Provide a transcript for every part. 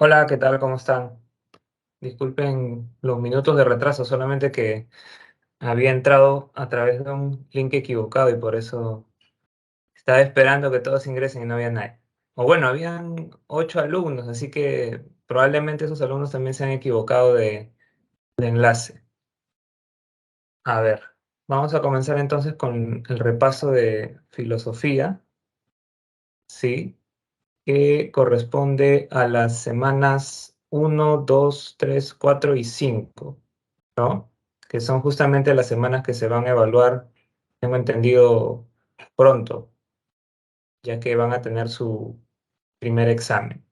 Hola, ¿qué tal? ¿Cómo están? Disculpen los minutos de retraso, solamente que había entrado a través de un link equivocado y por eso estaba esperando que todos ingresen y no había nadie. O bueno, habían 8 alumnos, así que probablemente esos alumnos también se han equivocado de enlace. A ver, vamos a comenzar entonces con el repaso de filosofía, ¿sí? Que corresponde a las semanas 1, 2, 3, 4 y 5. ¿No? Que son justamente las semanas que se van a evaluar, tengo entendido, pronto, ya que van a tener su primer examen.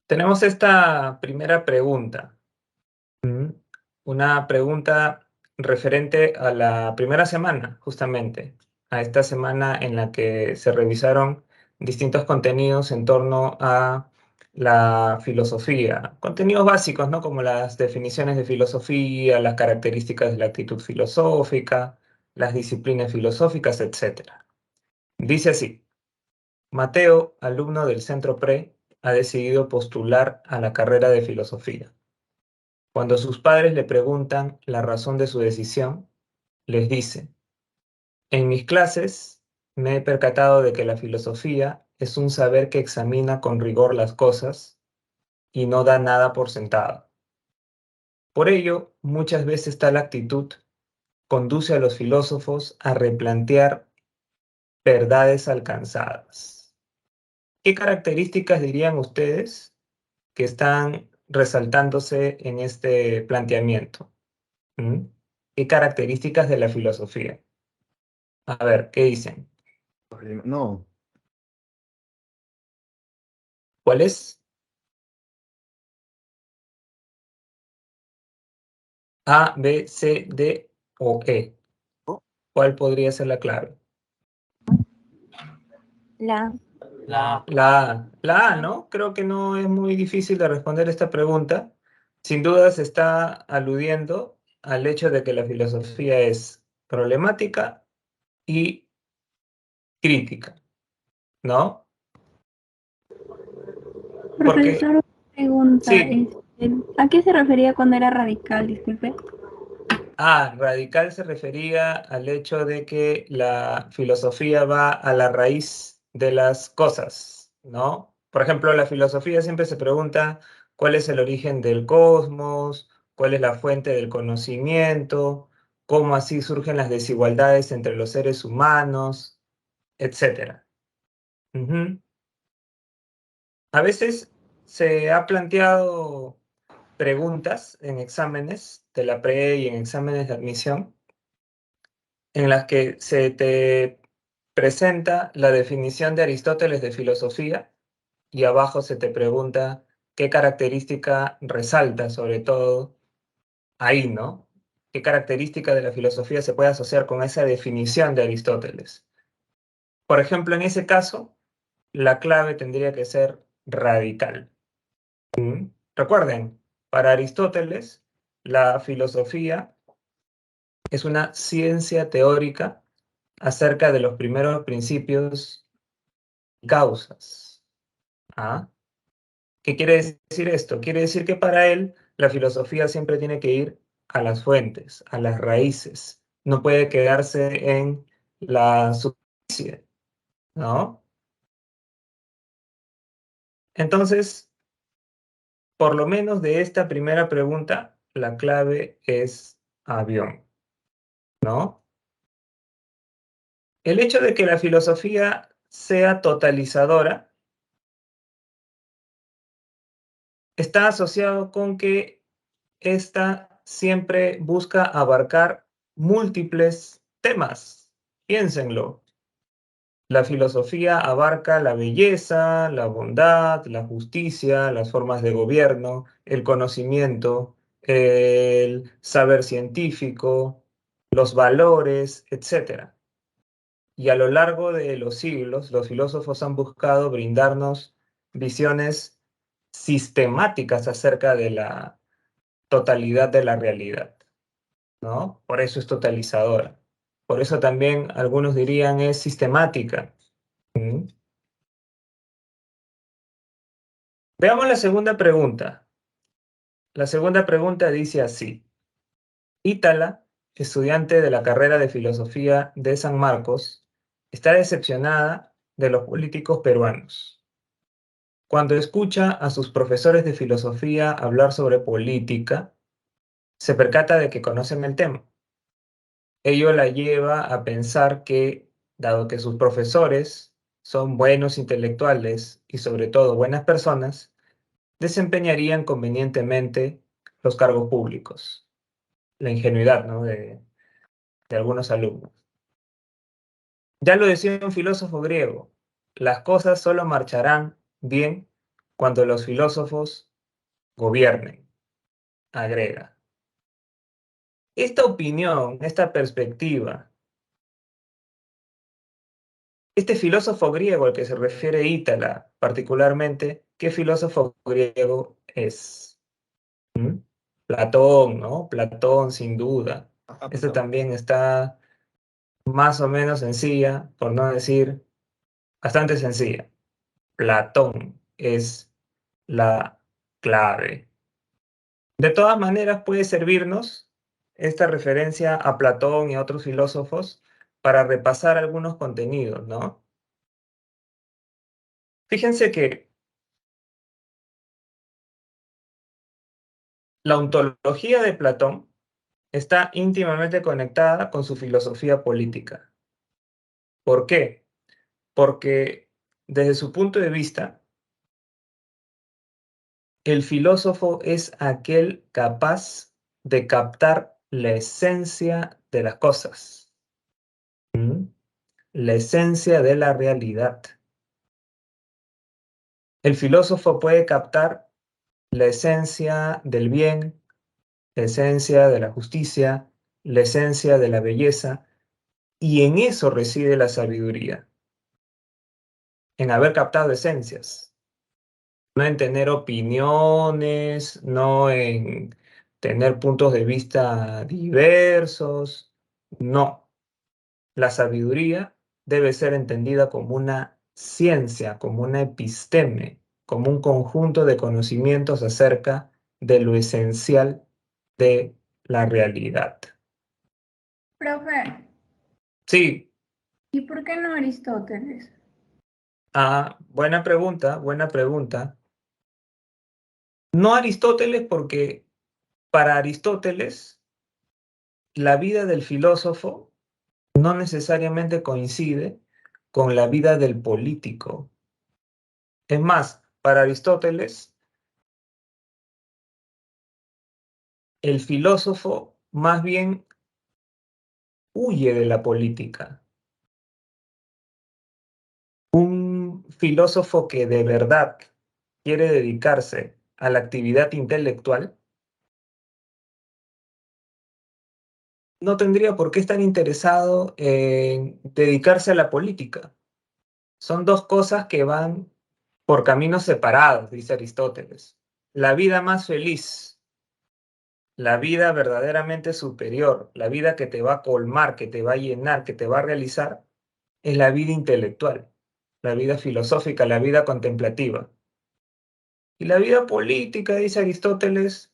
Tenemos esta primera pregunta. Una pregunta referente a la primera semana, justamente, a esta semana en la que se revisaron distintos contenidos en torno a la filosofía, contenidos básicos, ¿no? Como las definiciones de filosofía, las características de la actitud filosófica, las disciplinas filosóficas, etcétera. Dice así: Mateo, alumno del Centro Pre, ha decidido postular a la carrera de filosofía. Cuando sus padres le preguntan la razón de su decisión, les dice: en mis clases me he percatado de que la filosofía es un saber que examina con rigor las cosas y no da nada por sentado. Por ello, muchas veces tal actitud conduce a los filósofos a replantear verdades alcanzadas. ¿Qué características dirían ustedes que están resaltándose en este planteamiento? ¿Mm? ¿Qué características de la filosofía? A ver, ¿qué dicen? No, ¿Cuál es? A, B, C, D o E. ¿Cuál podría ser la clave? La, La A, ¿no? Creo que no es muy difícil de responder esta pregunta. Sin duda se está aludiendo al hecho de que la filosofía es problemática y crítica, ¿no? Porque, profesor, pregunta, sí, ¿a qué se refería cuando era radical? Disculpe. radical se refería al hecho de que la filosofía va a la raíz de las cosas, ¿no? Por ejemplo, la filosofía siempre se pregunta cuál es el origen del cosmos, cuál es la fuente del conocimiento, cómo así surgen las desigualdades entre los seres humanos, etcétera. Ujú. A veces se ha planteado preguntas en exámenes de la pre y en exámenes de admisión en las que se te presenta la definición de Aristóteles de filosofía y abajo se te pregunta qué característica resalta sobre todo ahí, ¿no? ¿Qué característica de la filosofía se puede asociar con esa definición de Aristóteles? Por ejemplo, en ese caso, la clave tendría que ser radical. Recuerden, para Aristóteles, la filosofía es una ciencia teórica acerca de los primeros principios y causas. ¿Ah? ¿Qué quiere decir esto? Quiere decir que para él la filosofía siempre tiene que ir a las fuentes, a las raíces. No puede quedarse en la superficie, ¿no? Entonces, por lo menos de esta primera pregunta, la clave es avión, ¿no? El hecho de que la filosofía sea totalizadora está asociado con que esta siempre busca abarcar múltiples temas. Piénsenlo. La filosofía abarca la belleza, la bondad, la justicia, las formas de gobierno, el conocimiento, el saber científico, los valores, etc. Y a lo largo de los siglos, los filósofos han buscado brindarnos visiones sistemáticas acerca de la totalidad de la realidad, ¿no? Por eso es totalizadora, Por eso también algunos dirían es sistemática. ¿Mm? Veamos la segunda pregunta. La segunda pregunta dice así. Ítala, estudiante de la carrera de Filosofía de San Marcos, está decepcionada de los políticos peruanos. Cuando escucha a sus profesores de filosofía hablar sobre política, se percata de que conocen el tema. Ello la lleva a pensar que, dado que sus profesores son buenos intelectuales y sobre todo buenas personas, desempeñarían convenientemente los cargos públicos. La ingenuidad, ¿no? de algunos alumnos. Ya lo decía un filósofo griego, las cosas solo marcharán bien cuando los filósofos gobiernen, agrega. Esta opinión, esta perspectiva, este filósofo griego al que se refiere Ítala, particularmente, ¿qué filósofo griego es? ¿Mm? Platón, ¿no? Platón, sin duda. Ajá, Esto Platón. también está más o menos sencilla, por no decir bastante sencilla. Platón es la clave. De todas maneras, puede servirnos esta referencia a Platón y a otros filósofos para repasar algunos contenidos, ¿no? Fíjense que la ontología de Platón está íntimamente conectada con su filosofía política. ¿Por qué? Porque desde su punto de vista, el filósofo es aquel capaz de captar la esencia de las cosas, ¿Mm? La esencia de la realidad. El filósofo puede captar la esencia del bien, la esencia de la justicia, la esencia de la belleza, y en eso reside la sabiduría, en haber captado esencias, no en tener opiniones, no en tener puntos de vista diversos, no. La sabiduría debe ser entendida como una ciencia, como una episteme, como un conjunto de conocimientos acerca de lo esencial de la realidad. Profe, Sí, ¿y por qué no Aristóteles? buena pregunta, buena pregunta. No Aristóteles porque para Aristóteles la vida del filósofo no necesariamente coincide con la vida del político. Es más, para Aristóteles, el filósofo más bien huye de la política. Un filósofo que de verdad quiere dedicarse a la actividad intelectual no tendría por qué estar interesado en dedicarse a la política. Son dos cosas que van por caminos separados, dice Aristóteles. La vida más feliz, la vida verdaderamente superior, la vida que te va a colmar, que te va a llenar, que te va a realizar, es la vida intelectual, la vida filosófica, la vida contemplativa. Y la vida política, dice Aristóteles,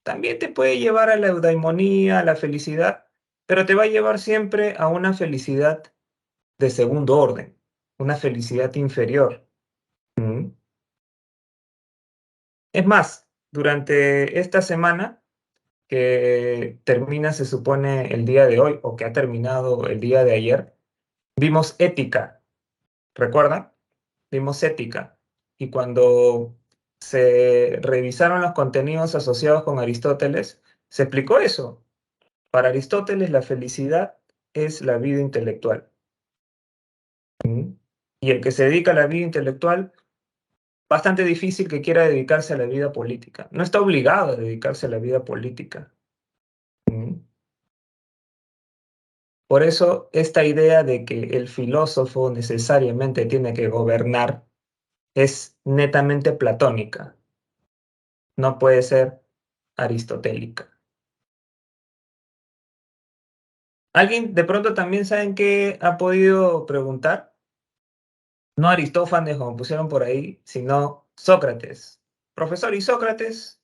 también te puede llevar a la eudaimonía, a la felicidad, pero te va a llevar siempre a una felicidad de segundo orden, una felicidad inferior. ¿Mm? Es más, durante esta semana, que termina, se supone, el día de hoy, o que ha terminado el día de ayer, vimos ética, ¿recuerdan? Vimos ética. Y cuando se revisaron los contenidos asociados con Aristóteles, se explicó eso. Para Aristóteles, la felicidad es la vida intelectual. ¿Mm? Y el que se dedica a la vida intelectual, bastante difícil que quiera dedicarse a la vida política. No está obligado a dedicarse a la vida política. ¿Mm? Por eso, esta idea de que el filósofo necesariamente tiene que gobernar es netamente platónica, no puede ser aristotélica. ¿Alguien de pronto también saben qué ha podido preguntar? No Aristófanes, como pusieron por ahí, sino Sócrates. Profesor, ¿y Sócrates?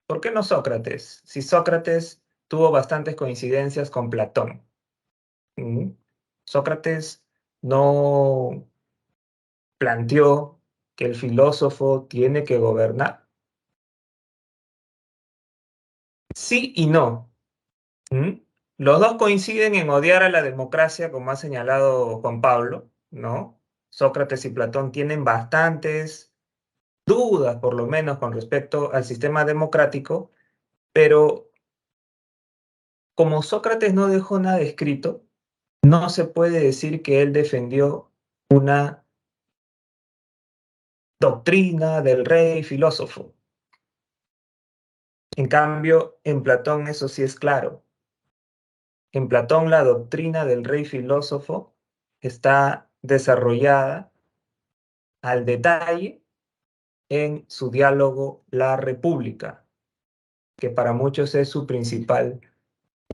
¿Por qué no Sócrates? Si Sócrates tuvo bastantes coincidencias con Platón. ¿Mm? Sócrates no planteó que el filósofo tiene que gobernar. Sí y no. ¿Mm? Los dos coinciden en odiar a la democracia, como ha señalado Juan Pablo, ¿no? Sócrates y Platón tienen bastantes dudas, por lo menos, con respecto al sistema democrático, pero como Sócrates no dejó nada escrito, no se puede decir que él defendió una doctrina del rey filósofo. En cambio, en Platón eso sí es claro. En Platón la doctrina del rey filósofo está desarrollada al detalle en su diálogo La República, que para muchos es su principal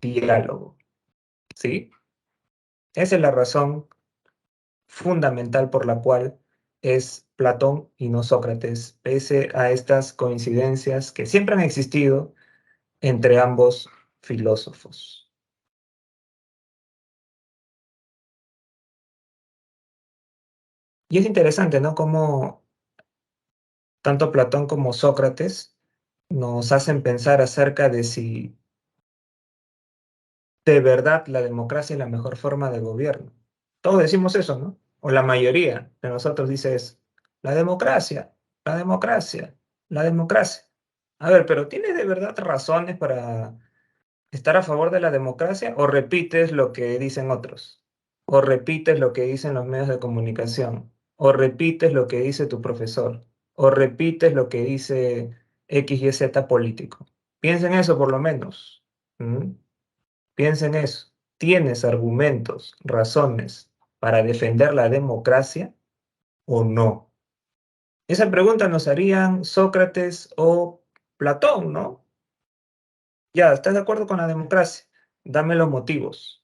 diálogo, ¿sí? Esa es la razón fundamental por la cual es Platón y no Sócrates, pese a estas coincidencias que siempre han existido entre ambos filósofos. Y es interesante, ¿no? Cómo tanto Platón como Sócrates nos hacen pensar acerca de si de verdad la democracia es la mejor forma de gobierno. Todos decimos eso, ¿no? O la mayoría de nosotros dice es la democracia, la democracia, la democracia. A ver, pero ¿tienes de verdad razones para estar a favor de la democracia o repites lo que dicen otros? ¿O repites lo que dicen los medios de comunicación? ¿O repites lo que dice tu profesor? ¿O repites lo que dice X, Y, Z político? Piensa en eso por lo menos. ¿Mm? Piensa en eso. ¿Tienes argumentos, razones para defender la democracia o no? Esa pregunta nos harían Sócrates o Platón, ¿no? Ya, ¿estás de acuerdo con la democracia? Dame los motivos.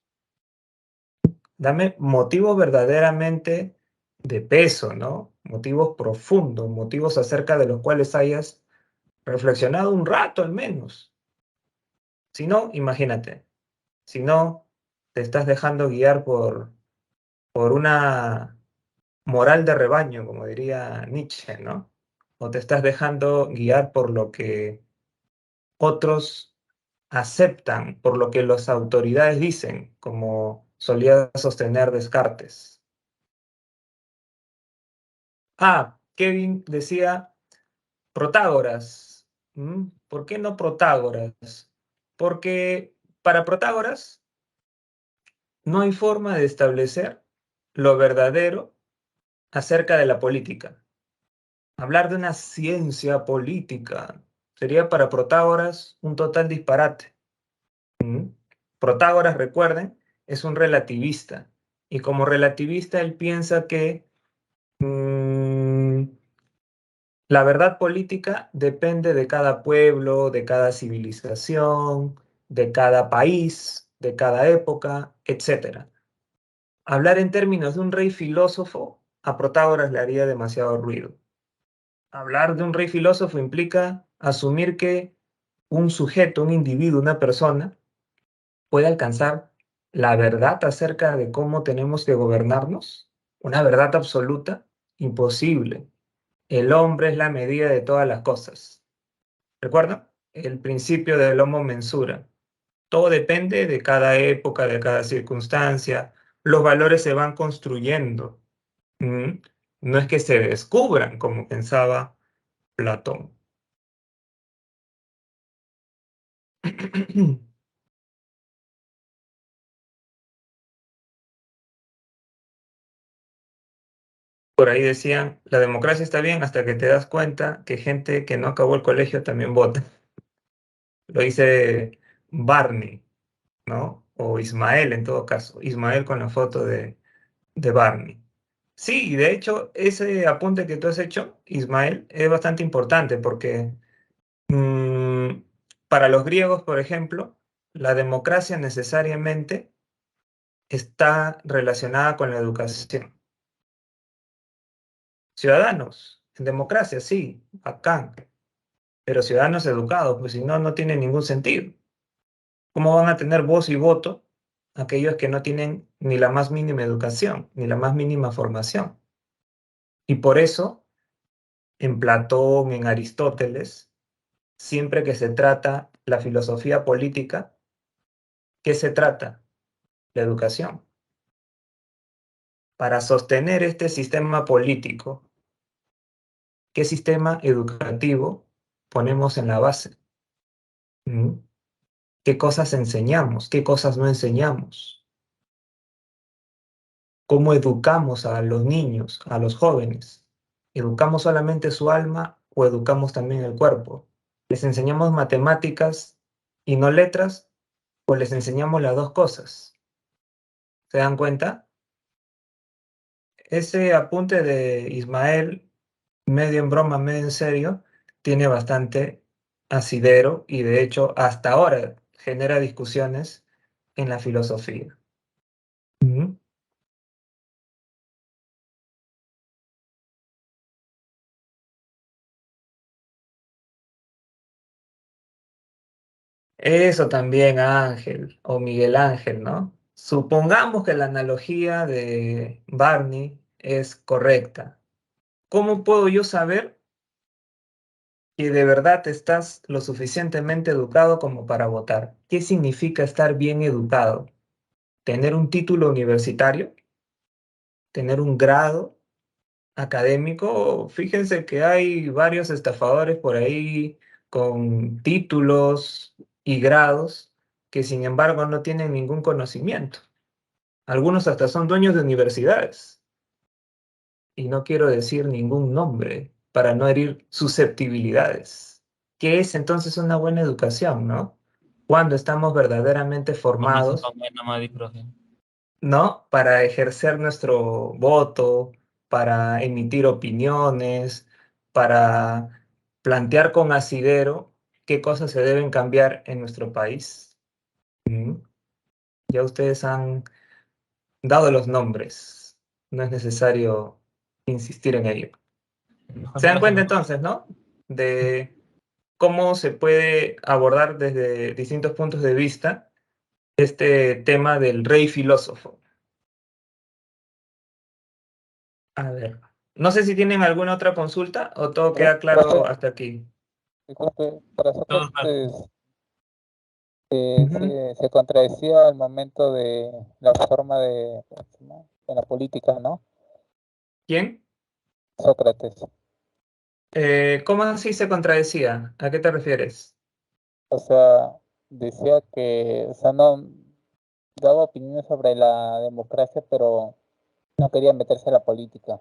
Dame motivos verdaderamente de peso, ¿no? Motivos profundos, motivos acerca de los cuales hayas reflexionado un rato al menos. Si no, imagínate, si no, te estás dejando guiar por una moral de rebaño, como diría Nietzsche, ¿no? O te estás dejando guiar por lo que otros aceptan, por lo que las autoridades dicen, como solía sostener Descartes. Ah, Kevin decía Protágoras. ¿Mm? ¿Por qué no Protágoras? Porque para Protágoras no hay forma de establecer lo verdadero acerca de la política. Hablar de una ciencia política sería para Protágoras un total disparate. ¿Mm? Protágoras, recuerden, es un relativista. Y como relativista, él piensa que la verdad política depende de cada pueblo, de cada civilización, de cada país, de cada época, etc. Hablar en términos de un rey filósofo a Protágoras le haría demasiado ruido. Hablar de un rey filósofo implica asumir que un sujeto, un individuo, una persona, puede alcanzar la verdad acerca de cómo tenemos que gobernarnos, una verdad absoluta, imposible. El hombre es la medida de todas las cosas. ¿Recuerdan? El principio del homo mensura. Todo depende de cada época, de cada circunstancia. Los valores se van construyendo. ¿Mm? No es que se descubran como pensaba Platón. Por ahí decían, la democracia está bien hasta que te das cuenta que gente que no acabó el colegio también vota. Lo dice Barney, ¿no? O Ismael en todo caso. Ismael con la foto de Barney. Sí, de hecho, ese apunte que tú has hecho, Ismael, es bastante importante porque para los griegos, por ejemplo, la democracia necesariamente está relacionada con la educación. Ciudadanos, en democracia, sí, bacán, pero ciudadanos educados, pues si no, no tiene ningún sentido. ¿Cómo van a tener voz y voto aquellos que no tienen ni la más mínima educación, ni la más mínima formación? Y por eso, en Platón, en Aristóteles, siempre que se trata la filosofía política, ¿qué se trata? La educación. Para sostener este sistema político, ¿qué sistema educativo ponemos en la base? ¿Mm? ¿Qué cosas enseñamos? ¿Qué cosas no enseñamos? ¿Cómo educamos a los niños, a los jóvenes? ¿Educamos solamente su alma o educamos también el cuerpo? ¿Les enseñamos matemáticas y no letras o les enseñamos las dos cosas? ¿Se dan cuenta? Ese apunte de Ismael, medio en broma, medio en serio, tiene bastante asidero y de hecho hasta ahora genera discusiones en la filosofía. Ujú. Eso también, Ángel o Miguel Ángel, ¿no? Supongamos que la analogía de Barney es correcta. ¿Cómo puedo yo saber que de verdad estás lo suficientemente educado como para votar? ¿Qué significa estar bien educado? ¿Tener un título universitario? ¿Tener un grado académico? Fíjense que hay varios estafadores por ahí con títulos y grados que sin embargo no tienen ningún conocimiento. Algunos hasta son dueños de universidades. Y no quiero decir ningún nombre para no herir susceptibilidades. ¿Qué es entonces una buena educación, no? Cuando estamos verdaderamente Comienza formados, con buena madre, profe. ¿no? Para ejercer nuestro voto, para emitir opiniones, para plantear con asidero qué cosas se deben cambiar en nuestro país. ¿Mm? Ya ustedes han dado los nombres, no es necesario insistir en ello. Mejor Se no dan lo cuenta hacemos. entonces, ¿no? De cómo se puede abordar desde distintos puntos de vista este tema del rey filósofo. A ver, no sé si tienen alguna otra consulta o todo queda claro Profe, hasta aquí. disculpe, para Todo claro. Sócrates Ujú. se contradecía al momento de la forma de, ¿cómo se llama? En la política, ¿no? ¿Quién? Sócrates. ¿Cómo así se contradecía? ¿A qué te refieres? O sea, decía que, o sea, no daba opiniones sobre la democracia, pero no quería meterse a la política,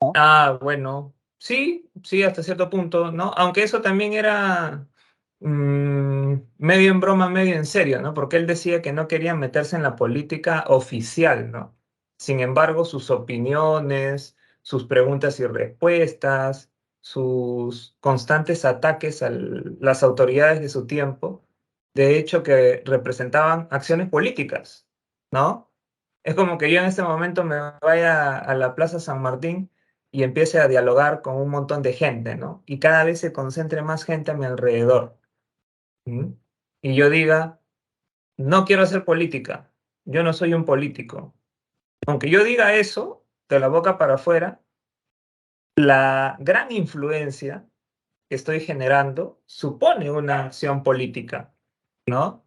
¿no? Ah, bueno, sí, sí, hasta cierto punto, ¿no? Aunque eso también era medio en broma, medio en serio, ¿no? Porque él decía que no quería meterse en la política oficial, ¿no? Sin embargo, sus opiniones, sus preguntas y respuestas, sus constantes ataques a las autoridades de su tiempo, de hecho que representaban acciones políticas, ¿no? Es como que yo en este momento me vaya a la Plaza San Martín y empiece a dialogar con un montón de gente, ¿no? Y cada vez se concentre más gente a mi alrededor. ¿Mm? Y yo diga, no quiero hacer política, yo no soy un político. Aunque yo diga eso, de la boca para afuera, la gran influencia que estoy generando supone una acción política, ¿no?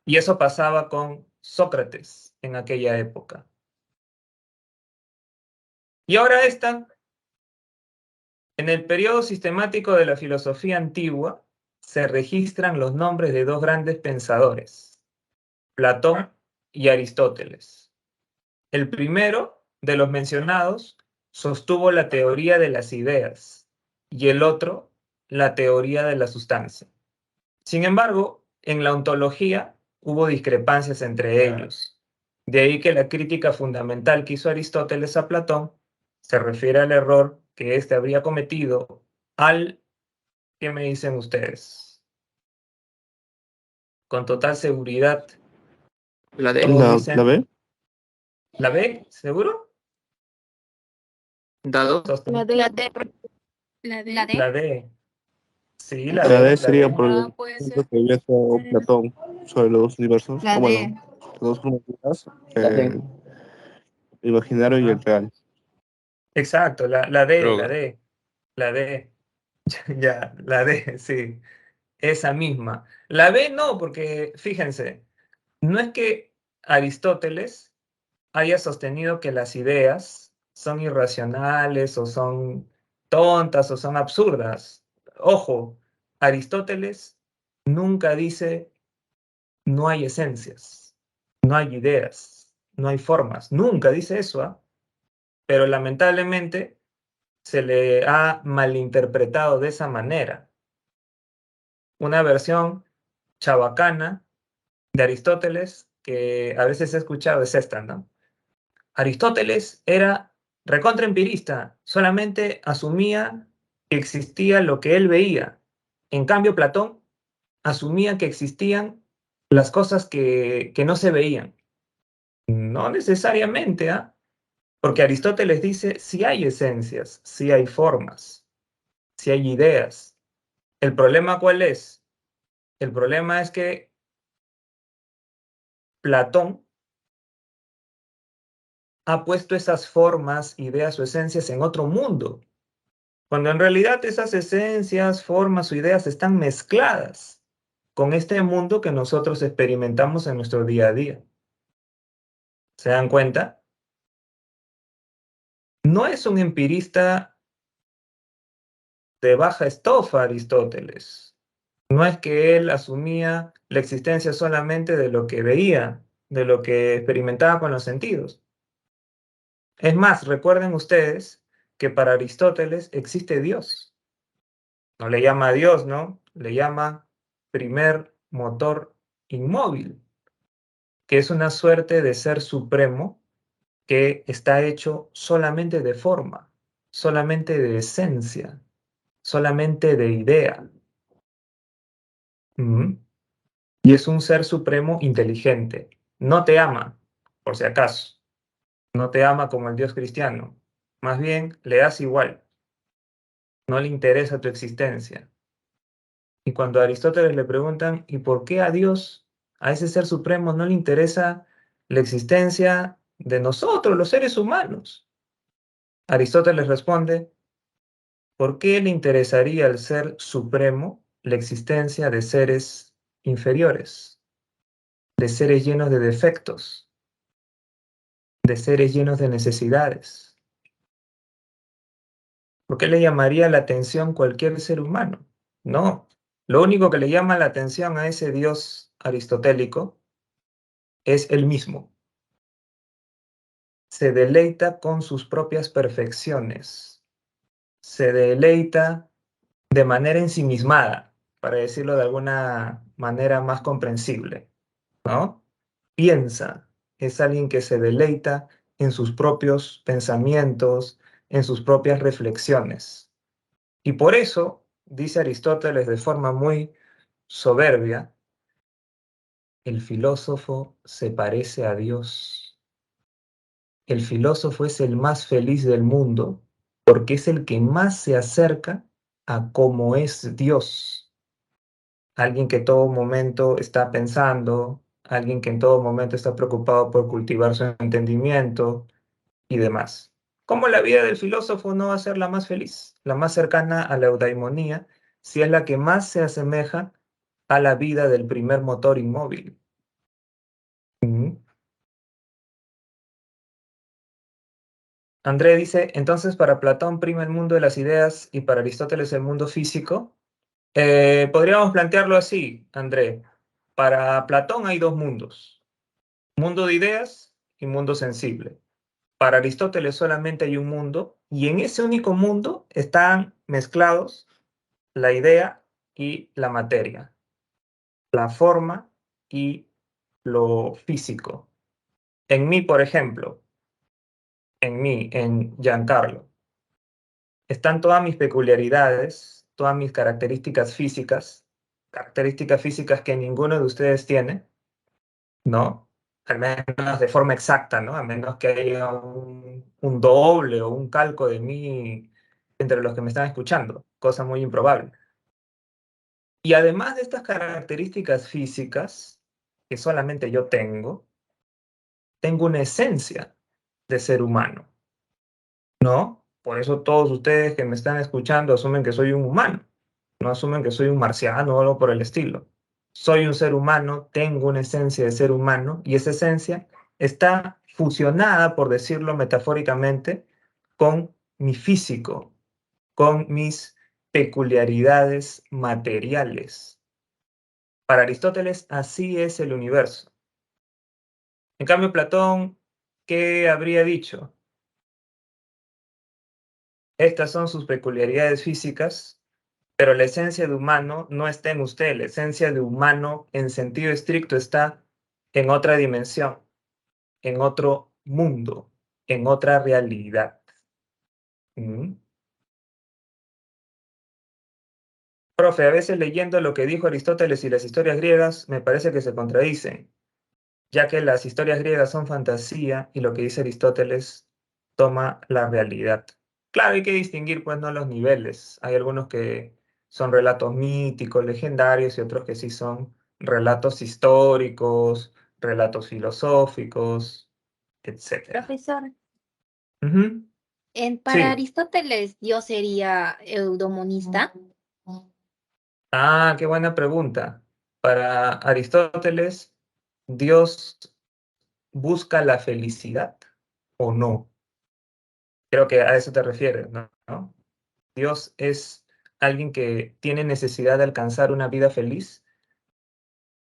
Y eso pasaba con Sócrates en aquella época. Y ahora esta en el periodo sistemático de la filosofía antigua se registran los nombres de dos grandes pensadores, Platón y Aristóteles. El primero de los mencionados sostuvo la teoría de las ideas y el otro la teoría de la sustancia. Sin embargo, en la ontología hubo discrepancias entre ellos. De ahí que la crítica fundamental que hizo Aristóteles a Platón se refiere al error que éste habría cometido al... ¿Qué me dicen ustedes? con total seguridad. La D. Todos ¿La dicen, B? ¿la B? ¿Seguro? Dado. Sostenido. La D. La D. La D. Sí, la La D. D sería D. por Ah, el puede punto ser. que había hecho Platón sobre los universos. La O D. bueno, las dos formas, La D. el imaginario y el real. Exacto, la D, la Droga. D. La D. Ya, la D, sí. Esa misma. La B no, porque fíjense, no es que Aristóteles haya sostenido que las ideas son irracionales o son tontas o son absurdas. Ojo, Aristóteles nunca dice no hay esencias, no hay ideas, no hay formas. Nunca dice eso, ¿ah? Pero lamentablemente se le ha malinterpretado de esa manera. Una versión chabacana de Aristóteles que a veces he escuchado es esta, ¿no? Aristóteles era recontraempirista, solamente asumía que existía lo que él veía. En cambio, Platón asumía que existían las cosas que no se veían. No necesariamente, ¿ah? Porque Aristóteles dice, si hay esencias, si hay formas, si hay ideas. ¿El problema cuál es? El problema es que Platón ha puesto esas formas, ideas o esencias en otro mundo, cuando en realidad esas esencias, formas o ideas están mezcladas con este mundo que nosotros experimentamos en nuestro día a día. ¿Se dan cuenta? No es un empirista de baja estofa, Aristóteles. No es que él asumía la existencia solamente de lo que veía, de lo que experimentaba con los sentidos. Es más, recuerden ustedes que para Aristóteles existe Dios. No le llama Dios, ¿no? Le llama primer motor inmóvil, que es una suerte de ser supremo que está hecho solamente de forma, solamente de esencia, solamente de idea. Y es un ser supremo inteligente. No te ama, por si acaso. No te ama como el Dios cristiano. Más bien, le das igual. No le interesa tu existencia. Y cuando a Aristóteles le preguntan, ¿y por qué a Dios, a ese ser supremo, no le interesa la existencia de nosotros, los seres humanos? Aristóteles responde, ¿por qué le interesaría al ser supremo la existencia de seres inferiores, de seres llenos de defectos, de seres llenos de necesidades? ¿Por qué le llamaría la atención cualquier ser humano? No, lo único que le llama la atención a ese Dios aristotélico es él mismo. Se deleita con sus propias perfecciones. Se deleita de manera ensimismada, para decirlo de alguna manera más comprensible, ¿no? Piensa, es alguien que se deleita en sus propios pensamientos, en sus propias reflexiones. Y por eso, dice Aristóteles de forma muy soberbia, el filósofo se parece a Dios. El filósofo es el más feliz del mundo porque es el que más se acerca a cómo es Dios. Alguien que en todo momento está pensando, alguien que en todo momento está preocupado por cultivar su entendimiento y demás. ¿Cómo la vida del filósofo no va a ser la más feliz, la más cercana a la eudaimonía, si es la que más se asemeja a la vida del primer motor inmóvil? André dice, entonces para Platón prima el mundo de las ideas y para Aristóteles el mundo físico. Podríamos plantearlo así, André. Para Platón hay dos mundos, mundo de ideas y mundo sensible. Para Aristóteles solamente hay un mundo y en ese único mundo están mezclados la idea y la materia, la forma y lo físico. En mí, por ejemplo, en Giancarlo, están todas mis peculiaridades, todas mis características físicas, características físicas que ninguno de ustedes tiene, ¿no? Al menos de forma exacta, ¿no? A menos que haya un doble o un calco de mí entre los que me están escuchando, cosa muy improbable. Y además de estas características físicas, que solamente yo tengo una esencia de ser humano, ¿no? Por eso todos ustedes que me están escuchando asumen que soy un humano, no asumen que soy un marciano o algo por el estilo. Soy un ser humano, tengo una esencia de ser humano y esa esencia está fusionada, por decirlo metafóricamente, con mi físico, con mis peculiaridades materiales. Para Aristóteles, así es el universo. En cambio, Platón, ¿qué habría dicho? Estas son sus peculiaridades físicas, pero la esencia de humano no está en usted. La esencia de humano, en sentido estricto, está en otra dimensión, en otro mundo, en otra realidad. ¿Mm? Profe, a veces leyendo lo que dijo Aristóteles y las historias griegas, me parece que se contradicen, ya que las historias griegas son fantasía y lo que dice Aristóteles toma la realidad. Claro, hay que distinguir pues no los niveles. Hay algunos que son relatos míticos, legendarios y otros que sí son relatos históricos, relatos filosóficos, etc. Profesor, Ujú. para Sí. Aristóteles, ¿Dios sería eudemonista? Ah, qué buena pregunta. Para Aristóteles, ¿Dios busca la felicidad o no? Creo que a eso te refieres, ¿no? Dios es alguien que tiene necesidad de alcanzar una vida feliz.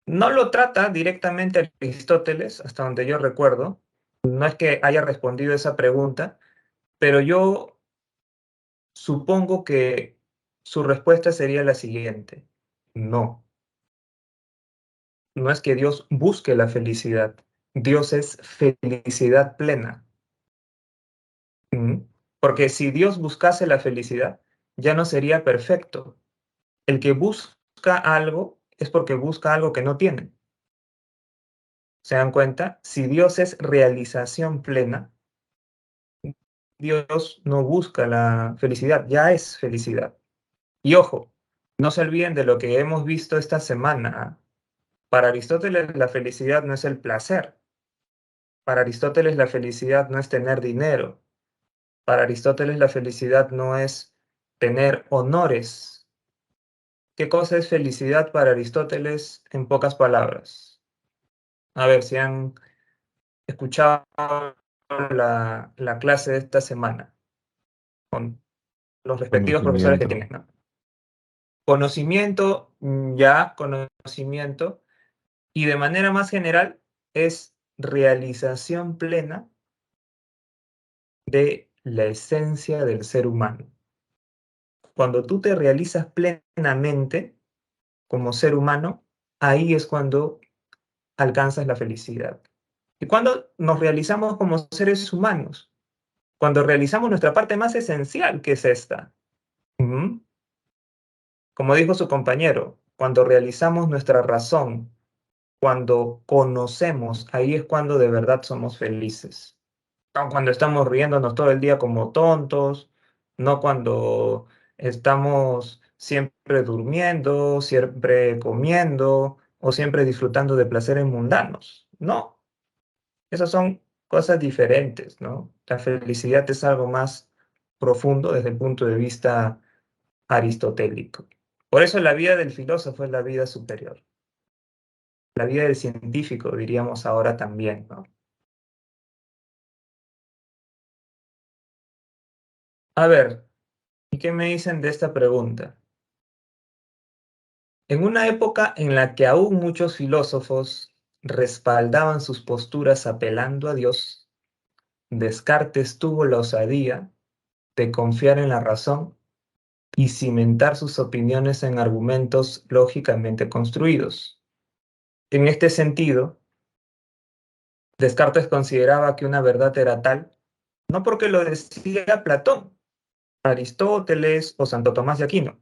No lo trata directamente Aristóteles, hasta donde yo recuerdo. No es que haya respondido esa pregunta, pero yo supongo que su respuesta sería la siguiente. No, no es que Dios busque la felicidad. Dios es felicidad plena. ¿Mm? Porque si Dios buscase la felicidad, ya no sería perfecto. El que busca algo es porque busca algo que no tiene. ¿Se dan cuenta? Si Dios es realización plena, Dios no busca la felicidad, ya es felicidad. Y ojo, no se olviden de lo que hemos visto esta semana. Para Aristóteles la felicidad no es el placer. Para Aristóteles la felicidad no es tener dinero. Para Aristóteles la felicidad no es tener honores. ¿Qué cosa es felicidad para Aristóteles en pocas palabras? A ver si han escuchado la clase de esta semana con los respectivos profesores que Conocimiento. tienen, ¿no? Conocimiento, ya, conocimiento, y de manera más general es realización plena de la esencia del ser humano. Cuando tú te realizas plenamente como ser humano, ahí es cuando alcanzas la felicidad. ¿Y cuando nos realizamos como seres humanos? Cuando realizamos nuestra parte más esencial, que es esta. ¿Mm? Como dijo su compañero, cuando realizamos nuestra razón, cuando conocemos, ahí es cuando de verdad somos felices. No cuando estamos riéndonos todo el día como tontos, no cuando estamos siempre durmiendo, siempre comiendo o siempre disfrutando de placeres mundanos. No, esas son cosas diferentes, ¿no? La felicidad es algo más profundo desde el punto de vista aristotélico. Por eso la vida del filósofo es la vida superior. La vida del científico, diríamos ahora también, ¿no? A ver, ¿y qué me dicen de esta pregunta? En una época en la que aún muchos filósofos respaldaban sus posturas apelando a Dios, Descartes tuvo la osadía de confiar en la razón y cimentar sus opiniones en argumentos lógicamente construidos. En este sentido, Descartes consideraba que una verdad era tal, no porque lo decía Platón, Aristóteles o Santo Tomás de Aquino,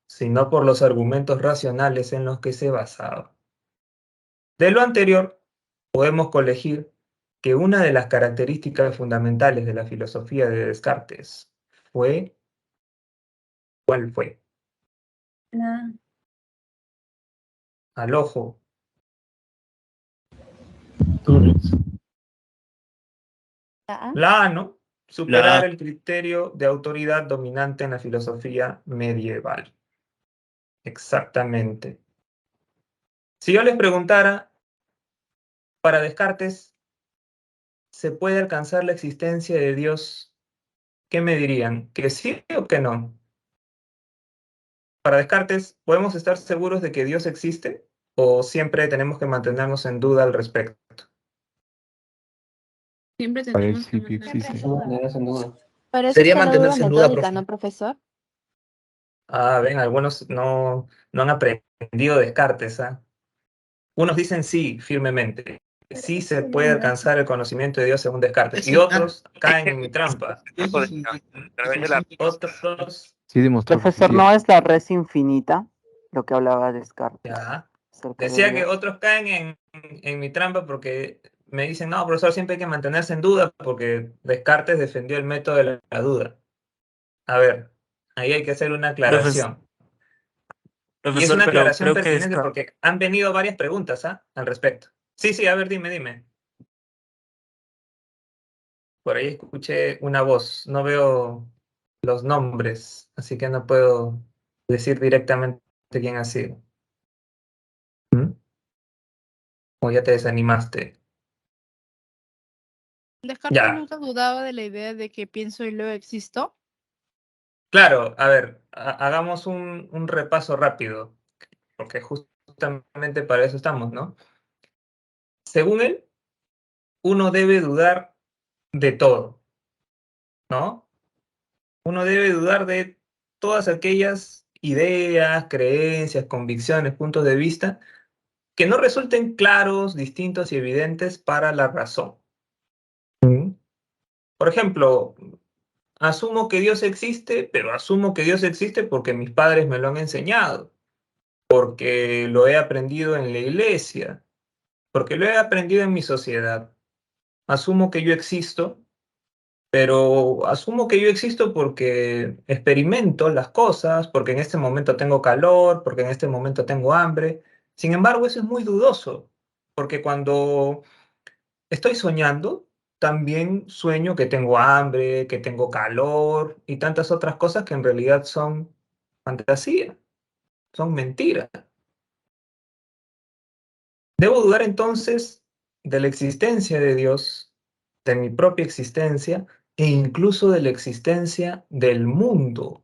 sino por los argumentos racionales en los que se basaba. De lo anterior, podemos colegir que una de las características fundamentales de la filosofía de Descartes fue, ¿cuál fue? Al ojo. La A, ¿no? Superar el criterio de autoridad dominante en la filosofía medieval. Exactamente. Si yo les preguntara, para Descartes, ¿se puede alcanzar la existencia de Dios? ¿Qué me dirían? ¿Que sí o que no? Para Descartes, ¿podemos estar seguros de que Dios existe? ¿O siempre tenemos que mantenernos en duda al respecto? Siempre A ver tenemos si que existe. Pero eso Sería es solo mantenerse duda en duda, metódica, profe. ¿no, profesor? Ah, ven, algunos no han aprendido Descartes, ¿ah? Unos dicen sí, firmemente. Sí se puede alcanzar el conocimiento de Dios según Descartes. Y otros caen en mi trampa. Otros, Sí demostró que Profesor, sí. ¿no es la res infinita lo que hablaba Descartes? ya. Acerca de Decía que Dios. otros caen en mi trampa porque me dicen, no, profesor, siempre hay que mantenerse en duda porque Descartes defendió el método de la duda. A ver, ahí hay que hacer una aclaración. Y es Profesor, una pero aclaración creo que pertinente porque han venido varias preguntas, ¿ah? Al respecto. Sí, a ver, dime. Por ahí escuché una voz, no veo los nombres, así que no puedo decir directamente quién ha sido. ¿Mm? O ya te desanimaste. Descartes Ya, nunca dudaba de la idea de que pienso y luego existo. claro, a ver, hagamos un repaso rápido, porque justamente para eso estamos, ¿no? Según él, uno debe dudar de todo, ¿no? Uno debe dudar de todas aquellas ideas, creencias, convicciones, puntos de vista que no resulten claros, distintos y evidentes para la razón. Por ejemplo, asumo que Dios existe, pero asumo que Dios existe porque mis padres me lo han enseñado, porque lo he aprendido en la iglesia, porque lo he aprendido en mi sociedad. Asumo que yo existo, pero asumo que yo existo porque experimento las cosas, porque en este momento tengo calor, porque en este momento tengo hambre. Sin embargo, eso es muy dudoso, porque cuando estoy soñando, también sueño que tengo hambre, que tengo calor y tantas otras cosas que en realidad son fantasía, son mentiras. Debo dudar entonces de la existencia de Dios, de mi propia existencia e incluso de la existencia del mundo.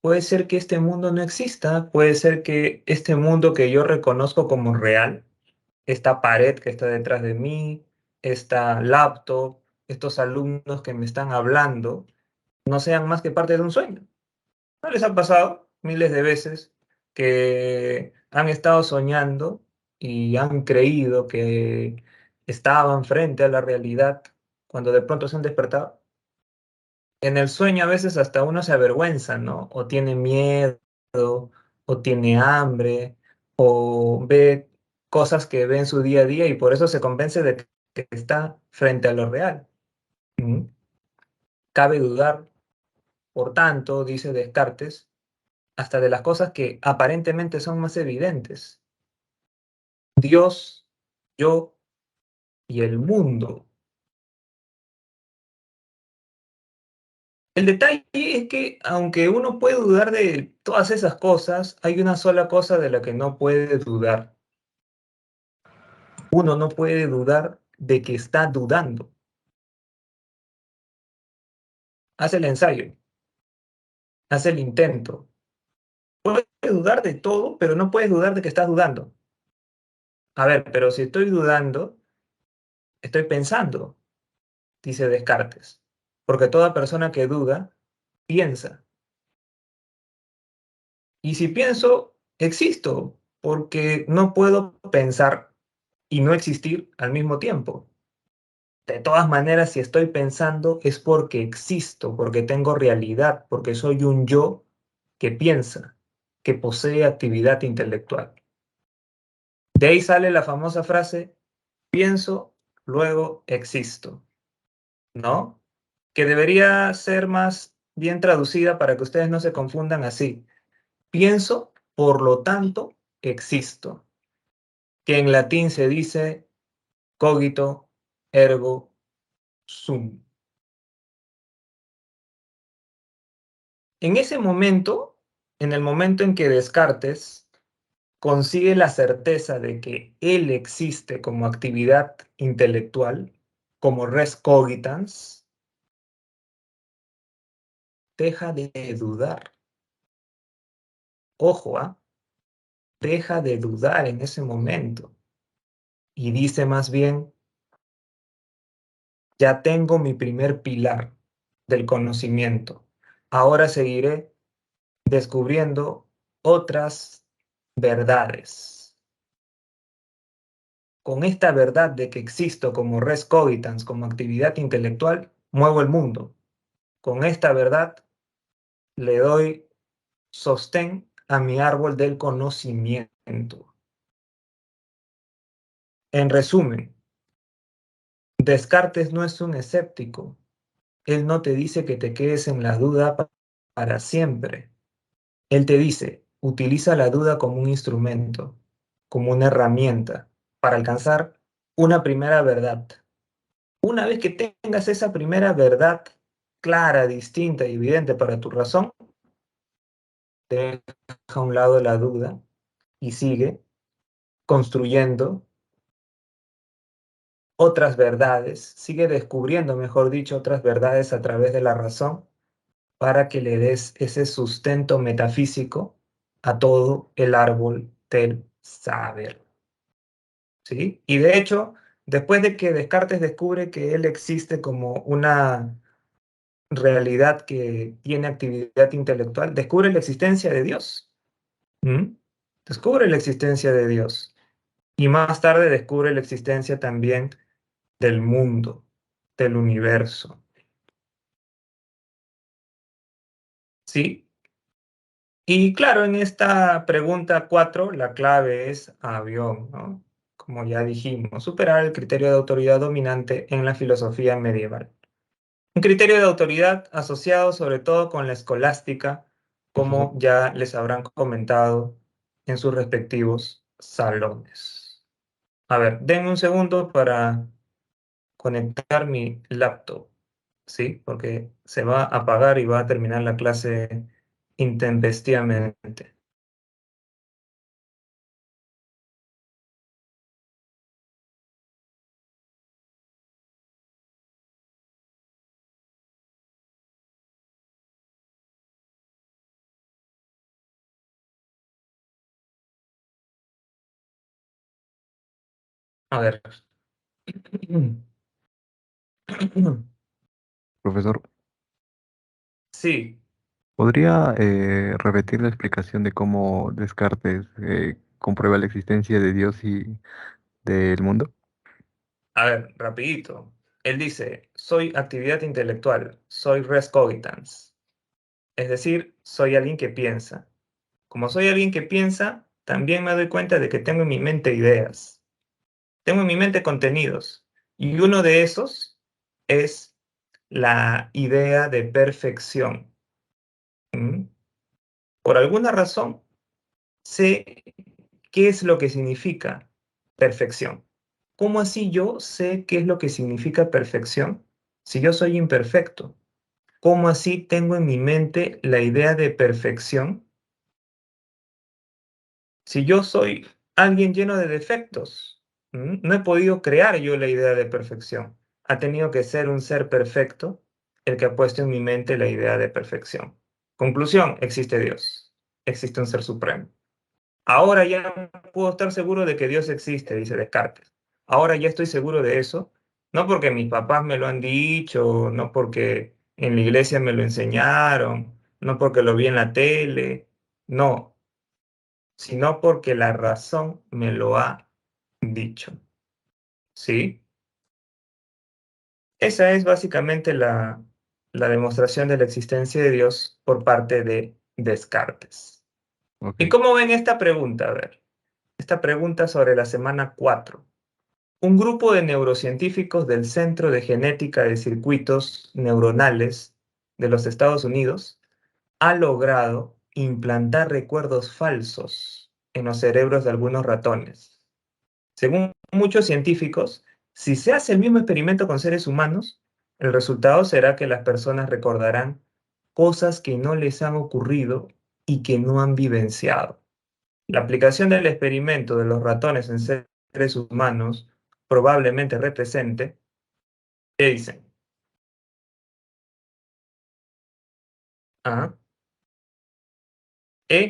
Puede ser que este mundo no exista, puede ser que este mundo que yo reconozco como real, esta pared que está detrás de mí, esta laptop, estos alumnos que me están hablando, no sean más que parte de un sueño. ¿No les ha pasado miles de veces que han estado soñando y han creído que estaban frente a la realidad cuando de pronto se han despertado? En el sueño a veces hasta uno se avergüenza, ¿no? O tiene miedo, o tiene hambre, o ve cosas que ve en su día a día y por eso se convence de que está frente a lo real. ¿Mm? Cabe dudar, por tanto, dice Descartes, hasta de las cosas que aparentemente son más evidentes. Dios, yo y el mundo. El detalle es que, aunque uno puede dudar de todas esas cosas, hay una sola cosa de la que no puede dudar. Uno no puede dudar de que está dudando. Haz el ensayo, haz el intento. Puedes dudar de todo, pero no puedes dudar de que estás dudando. A ver, pero si estoy dudando, estoy pensando, dice Descartes. Porque toda persona que duda, piensa. Y si pienso, existo, porque no puedo pensar y no existir al mismo tiempo. De todas maneras, si estoy pensando es porque existo, porque tengo realidad, porque soy un yo que piensa. que posee actividad intelectual. De ahí sale la famosa frase, pienso, luego existo, ¿no? Que debería ser más bien traducida para que ustedes no se confundan así. Pienso, por lo tanto, existo. Que en latín se dice cogito ergo sum. En ese momento, en el momento en que Descartes consigue la certeza de que él existe como actividad intelectual, como res cogitans, deja de dudar. Ojo, deja de dudar en ese momento y dice más bien, ya tengo mi primer pilar del conocimiento. Ahora seguiré descubriendo otras verdades. Con esta verdad de que existo como res cogitans, como actividad intelectual, muevo el mundo. Con esta verdad le doy sostén a mi árbol del conocimiento. En resumen, Descartes no es un escéptico. Él no te dice que te quedes en la duda para siempre. Él te dice, utiliza la duda como un instrumento, como una herramienta para alcanzar una primera verdad. Una vez que tengas esa primera verdad clara, distinta y evidente para tu razón, deja a un lado la duda y sigue construyendo otras verdades, sigue descubriendo, mejor dicho, otras verdades a través de la razón para que le des ese sustento metafísico a todo el árbol del saber. ¿Sí? Y de hecho, después de que Descartes descubre que él existe como una realidad que tiene actividad intelectual, descubre la existencia de Dios. ¿Mm? Descubre la existencia de Dios. Y más tarde descubre la existencia también del mundo, del universo. ¿Sí? Y claro, en esta pregunta 4, la clave es avión, ¿no? Como ya dijimos, superar el criterio de autoridad dominante en la filosofía medieval. Un criterio de autoridad asociado sobre todo con la escolástica, como ya les habrán comentado en sus respectivos salones. A ver, denme un segundo para conectar mi laptop, ¿sí? Porque se va a apagar y va a terminar la clase intempestivamente. A ver. Profesor, Sí, ¿podría repetir la explicación de cómo Descartes comprueba la existencia de Dios y del mundo? a ver, rapidito. Él dice, soy actividad intelectual, soy res cogitans. Es decir, soy alguien que piensa. Como soy alguien que piensa, también me doy cuenta de que tengo en mi mente ideas. Tengo en mi mente contenidos. Y uno de esos es la idea de perfección. ¿Mm? Por alguna razón, sé qué es lo que significa perfección. ¿Cómo así yo sé qué es lo que significa perfección si yo soy imperfecto? ¿Cómo así tengo en mi mente la idea de perfección si yo soy alguien lleno de defectos? No he podido crear yo la idea de perfección. Ha tenido que ser un ser perfecto el que ha puesto en mi mente la idea de perfección. Conclusión, existe Dios. Existe un ser supremo. Ahora ya puedo estar seguro de que Dios existe, dice Descartes. Ahora ya estoy seguro de eso, no porque mis papás me lo han dicho, no porque en la iglesia me lo enseñaron, no porque lo vi en la tele, no, sino porque la razón me lo ha dicho. ¿Sí? Esa es básicamente la demostración de la existencia de Dios por parte de Descartes. Ok. ¿Y cómo ven esta pregunta? A ver, esta pregunta sobre la semana 4. Un grupo de neurocientíficos del Centro de Genética de Circuitos Neuronales de los Estados Unidos ha logrado implantar recuerdos falsos en los cerebros de algunos ratones. Según muchos científicos, si se hace el mismo experimento con seres humanos, el resultado será que las personas recordarán cosas que no les han ocurrido y que no han vivenciado. La aplicación del experimento de los ratones en seres humanos probablemente represente, ¿qué dicen? Ah,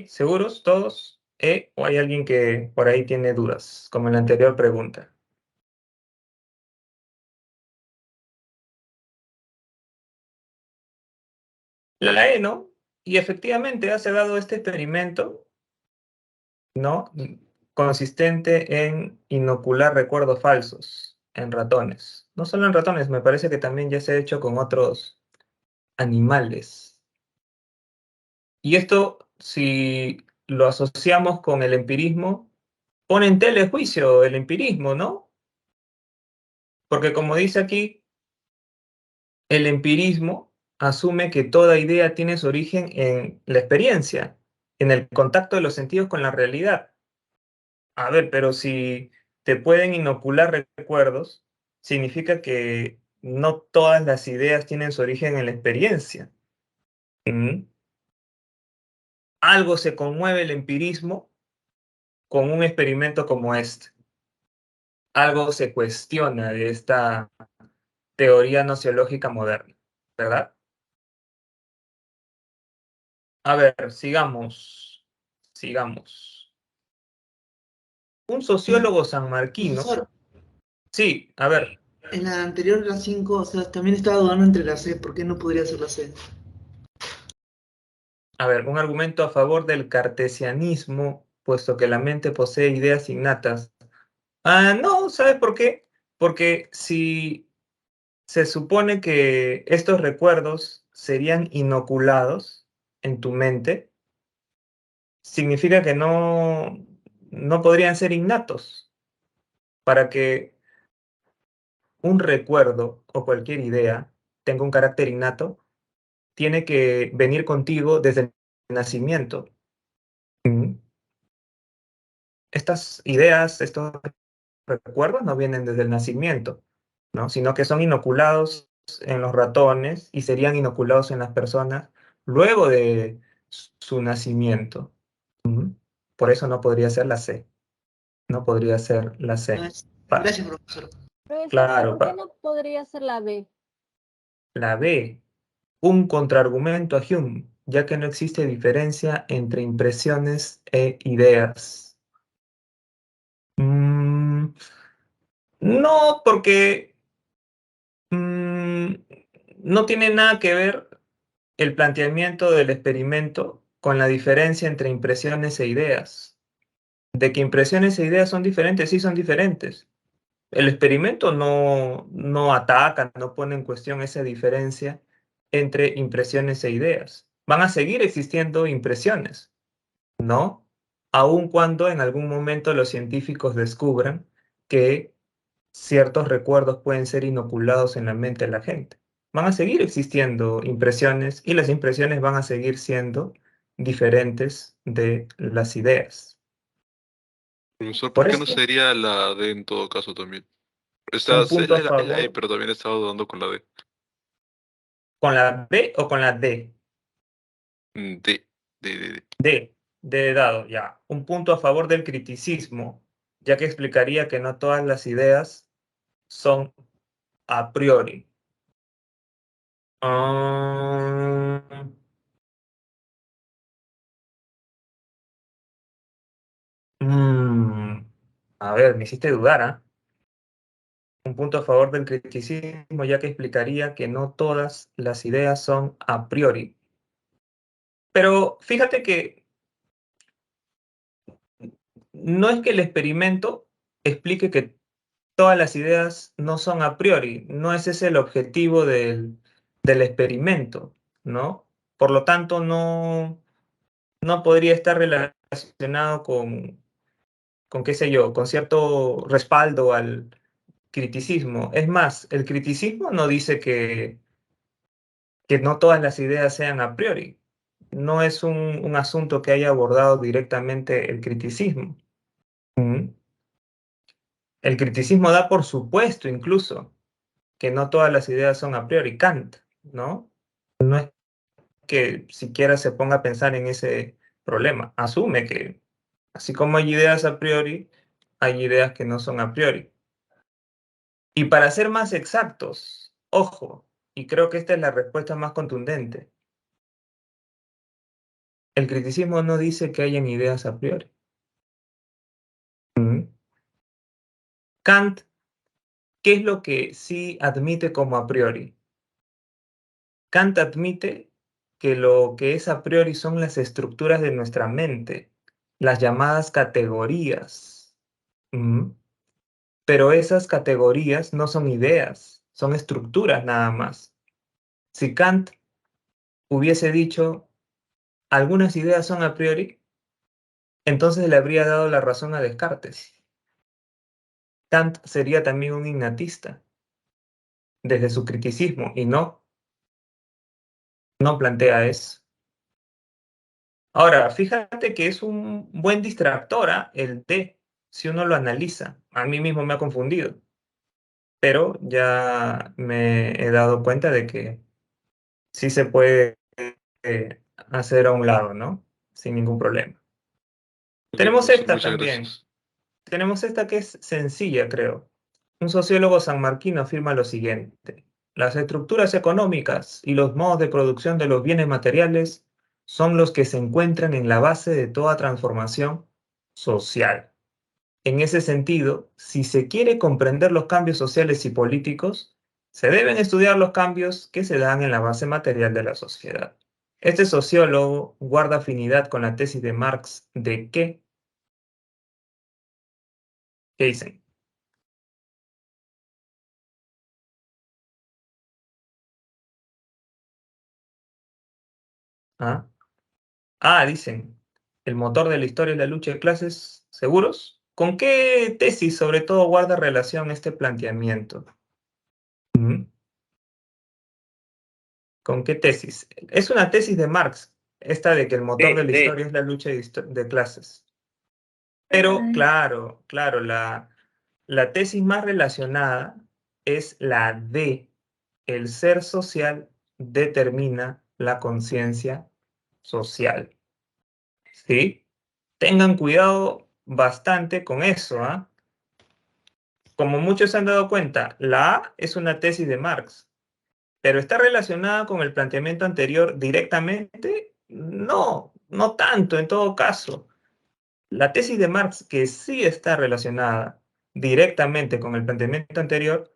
¿seguros todos? ¿O hay alguien que por ahí tiene dudas, como en la anterior pregunta? La E, ¿no? Y efectivamente se ha dado este experimento, ¿no? Consistente en inocular recuerdos falsos en ratones. No solo en ratones, me parece que también ya se ha hecho con otros animales. Y esto, si lo asociamos con el empirismo, pone en tela de juicio el empirismo, ¿no? Porque como dice aquí, el empirismo asume que toda idea tiene su origen en la experiencia, en el contacto de los sentidos con la realidad. A ver, pero si te pueden inocular recuerdos, significa que no todas las ideas tienen su origen en la experiencia. ¿Mm? Algo se conmueve el empirismo con un experimento como este. Algo se cuestiona de esta teoría nociológica moderna, ¿verdad? A ver, sigamos. Un sociólogo sanmarquino. Profesor, Sí, a ver, en la anterior, la 5, o sea, también estaba dudando entre la C. ¿Por qué no podría ser la C? un argumento a favor del cartesianismo, puesto que la mente posee ideas innatas. No, ¿sabes por qué? Porque si se supone que estos recuerdos serían inoculados en tu mente, significa que no podrían ser innatos. Para que un recuerdo o cualquier idea tenga un carácter innato, tiene que venir contigo desde el nacimiento. Mm. Estas ideas, estos recuerdos no vienen desde el nacimiento, ¿no? Sino que son inoculados en los ratones y serían inoculados en las personas luego de su nacimiento. Mm. Por eso no podría ser la C. No podría ser la C. Gracias, profesor. Profesor, Claro, ¿por qué no podría ser la B? la B. Un contraargumento a Hume, ya que no existe diferencia entre impresiones e ideas. No, porque no tiene nada que ver el planteamiento del experimento con la diferencia entre impresiones e ideas. De que impresiones e ideas son diferentes, sí son diferentes. El experimento no ataca, no pone en cuestión esa diferencia entre impresiones e ideas. Van a seguir existiendo impresiones, ¿no? Aun cuando en algún momento los científicos descubran que ciertos recuerdos pueden ser inoculados en la mente de la gente. Van a seguir existiendo impresiones y las impresiones van a seguir siendo diferentes de las ideas. Profesor, Por ¿por qué no eso, sería la D en todo caso también? un Es punto a es la E, favor pero también he estado dudando con la D. con la B o con la D. D. De dado, ya. Un punto a favor del criticismo, ya que explicaría que no todas las ideas son a priori. Ah, a ver, me hiciste dudar, ¿ah? Un punto a favor del criticismo, ya que explicaría que no todas las ideas son a priori. Pero fíjate que no es que el experimento explique que todas las ideas no son a priori, no ese es el objetivo del experimento, ¿no? Por lo tanto, no no podría estar relacionado con qué sé yo, con cierto respaldo al criticismo. Es más, el criticismo no dice que no todas las ideas sean a priori. No es un asunto que haya abordado directamente el criticismo. ¿Mm? El criticismo da por supuesto incluso que no todas las ideas son a priori. Kant, ¿no? No es que siquiera se ponga a pensar en ese problema. Asume que así como hay ideas a priori, hay ideas que no son a priori. Y para ser más exactos, ojo, y creo que esta es la respuesta más contundente, el criticismo no dice que hayan ideas a priori. ¿Mm? Kant, ¿qué es lo que sí admite como a priori? Kant admite que lo que es a priori son las estructuras de nuestra mente, las llamadas categorías. ¿Mm? Pero esas categorías no son ideas, son estructuras nada más. Si Kant hubiese dicho algunas ideas son a priori, entonces le habría dado la razón a Descartes. Kant sería también un innatista desde su criticismo y no plantea eso. Ahora, fíjate que es un buen distractor, el D, si uno lo analiza. A mí mismo me ha confundido, pero ya me he dado cuenta de que sí se puede hacer a un lado, ¿no? Sin ningún problema. Ok, Tenemos profesor, esta muchas también. gracias. Tenemos esta que es sencilla, creo. Un sociólogo sanmarquino afirma lo siguiente: las estructuras económicas y los modos de producción de los bienes materiales son los que se encuentran en la base de toda transformación social. En ese sentido, si se quiere comprender los cambios sociales y políticos, se deben estudiar los cambios que se dan en la base material de la sociedad. Este sociólogo guarda afinidad con la tesis de Marx de que, ¿qué dicen? ¿Ah? Dicen, el motor de la historia es la lucha de clases, ¿seguros? ¿Con qué tesis sobre todo guarda relación este planteamiento? ¿Mm? ¿Con qué tesis? Es una tesis de Marx, esta de que el motor de la historia es la lucha de clases. Pero claro, la tesis más relacionada es la de el ser social determina la conciencia social. ¿Sí? Tengan cuidado bastante con eso, ¿ah? Como muchos se han dado cuenta, la A es una tesis de Marx, pero ¿está relacionada con el planteamiento anterior directamente? No, no tanto en todo caso. La tesis de Marx que sí está relacionada directamente con el planteamiento anterior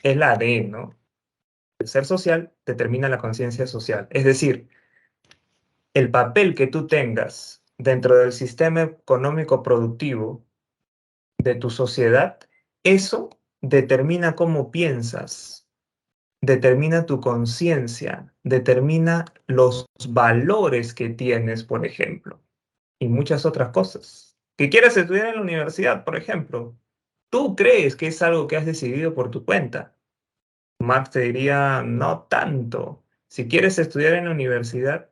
es la D, ¿no? El ser social determina la conciencia social. Es decir, el papel que tú tengas dentro del sistema económico productivo de tu sociedad, eso determina cómo piensas, determina tu conciencia, determina los valores que tienes, por ejemplo, y muchas otras cosas. Que quieras estudiar en la universidad, por ejemplo, tú crees que es algo que has decidido por tu cuenta. Marx te diría, no tanto. Si quieres estudiar en la universidad,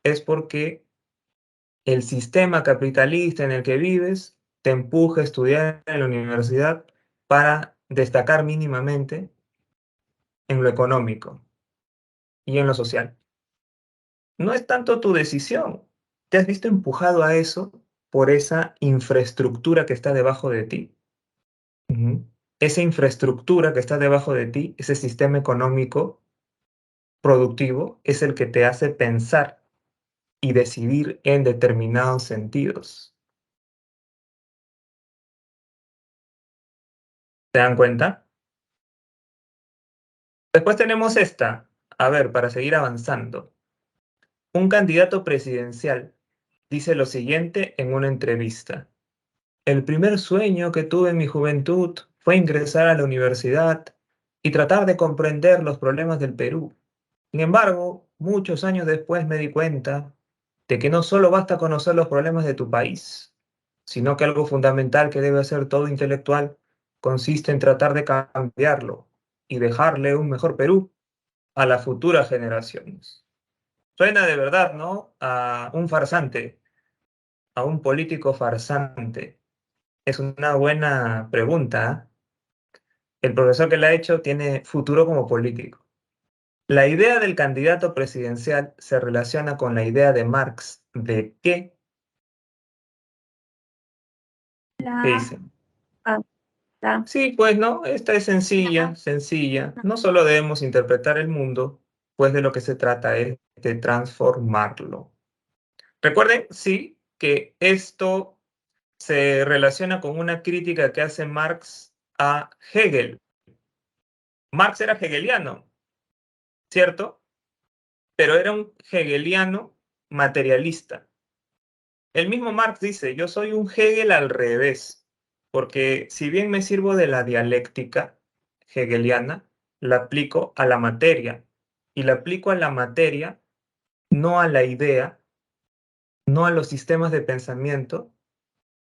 es porque el sistema capitalista en el que vives te empuja a estudiar en la universidad para destacar mínimamente en lo económico y en lo social. No es tanto tu decisión. Te has visto empujado a eso por esa infraestructura que está debajo de ti. Ujú. Esa infraestructura que está debajo de ti, ese sistema económico productivo, es el que te hace pensar y decidir en determinados sentidos. ¿Se dan cuenta? Después tenemos esta. A ver, para seguir avanzando. Un candidato presidencial dice lo siguiente en una entrevista: el primer sueño que tuve en mi juventud fue ingresar a la universidad y tratar de comprender los problemas del Perú. Sin embargo, muchos años después me di cuenta de que no solo basta conocer los problemas de tu país, sino que algo fundamental que debe hacer todo intelectual consiste en tratar de cambiarlo y dejarle un mejor Perú a las futuras generaciones. Suena de verdad, ¿no? A un farsante, a un político farsante. Es una buena pregunta. El profesor que la ha hecho tiene futuro como político. La idea del candidato presidencial se relaciona con la idea de Marx de que, ¿qué La dicen? la Sí, pues no, esta es sencilla, sencilla. No solo debemos interpretar el mundo, pues de lo que se trata es de transformarlo. Recuerden, sí, que esto se relaciona con una crítica que hace Marx a Hegel. Marx era hegeliano, ¿cierto? Pero era un hegeliano materialista. El mismo Marx dice, yo soy un Hegel al revés, porque si bien me sirvo de la dialéctica hegeliana, la aplico a la materia, y la aplico a la materia, no a la idea, no a los sistemas de pensamiento,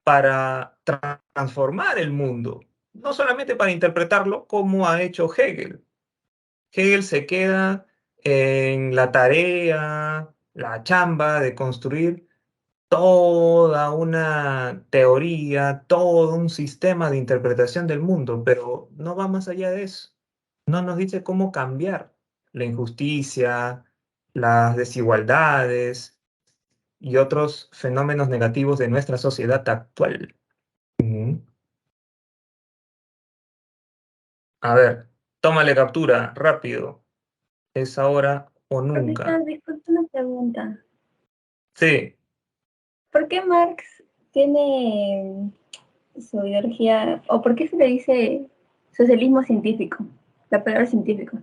para transformar el mundo, no solamente para interpretarlo como ha hecho Hegel. Hegel se queda en la tarea, la chamba de construir toda una teoría, todo un sistema de interpretación del mundo, pero no va más allá de eso. No nos dice cómo cambiar la injusticia, las desigualdades y otros fenómenos negativos de nuestra sociedad actual. A ver, tómale captura, rápido. ¿Es ahora o nunca? Profesor, disculpe una pregunta. Sí. ¿Por qué Marx tiene su ideología, o por qué se le dice socialismo científico, la palabra científico?